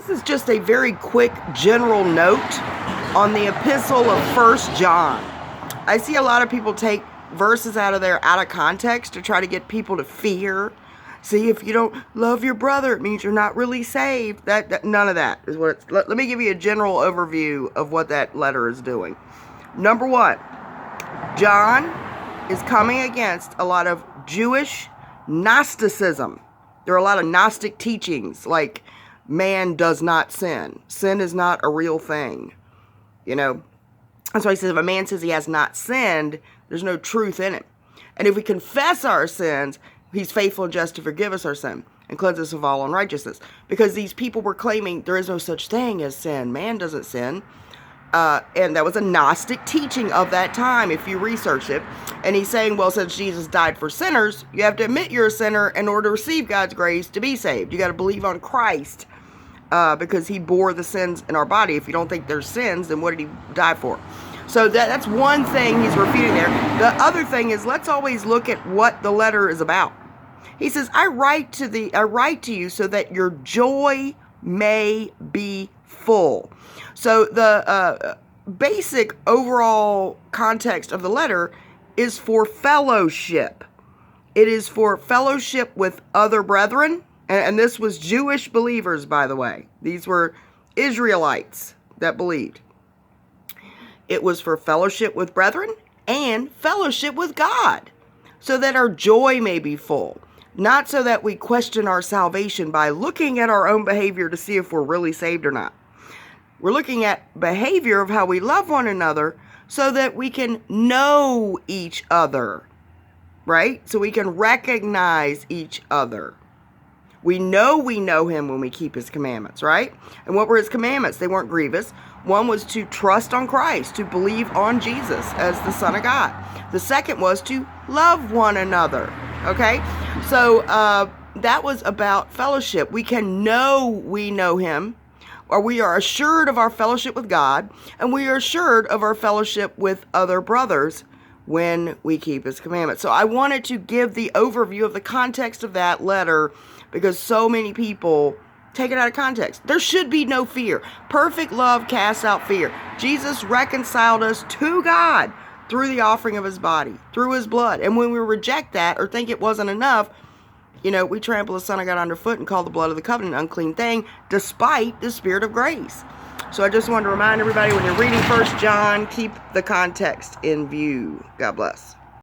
This is just a very quick general note on the epistle of 1 John. I see a lot of people take verses out of context to try to get people to fear. See, if you don't love your brother, it means you're not really saved. None of that is what it's. Let me give you a general overview of what that letter is doing. Number one, John is coming against a lot of Jewish Gnosticism. There are a lot of Gnostic teachings like man does not sin. Sin is not a real thing. You know, that's why he says if a man says he has not sinned, there's no truth in it. And if we confess our sins, he's faithful and just to forgive us our sin and cleanse us of all unrighteousness. Because these people were claiming there is no such thing as sin. Man doesn't sin. And that was a Gnostic teaching of that time, if you research it. And he's saying, well, since Jesus died for sinners, you have to admit you're a sinner in order to receive God's grace to be saved. You got to believe on Christ because he bore the sins in our body. If you don't think there's sins, then what did he die for? So that's one thing he's refuting there. The other thing is, let's always look at what the letter is about. He says, I write to you so that your joy may be full. So the basic overall context of the letter is for fellowship. It is for fellowship with other brethren. And this was Jewish believers, by the way. These were Israelites that believed. It was for fellowship with brethren and fellowship with God, so that our joy may be full. Not so that we question our salvation by looking at our own behavior to see if we're really saved or not. We're looking at behavior of how we love one another so that we can know each other, right? So we can recognize each other. We know him when we keep his commandments, right? And what were his commandments? They weren't grievous. One was to trust on Christ, to believe on Jesus as the Son of God. The second was to love one another, okay? So that was about fellowship. We can know we know him, or we are assured of our fellowship with God, and we are assured of our fellowship with other brothers when we keep his commandments. So I wanted to give the overview of the context of that letter because so many people take it out of context. There should be no fear. Perfect love casts out fear. Jesus reconciled us to God through the offering of his body, through his blood. And when we reject that or think it wasn't enough, you know, we trample the Son of God underfoot and call the blood of the covenant an unclean thing, despite the Spirit of grace. So I just wanted to remind everybody, when you're reading 1 John, keep the context in view. God bless.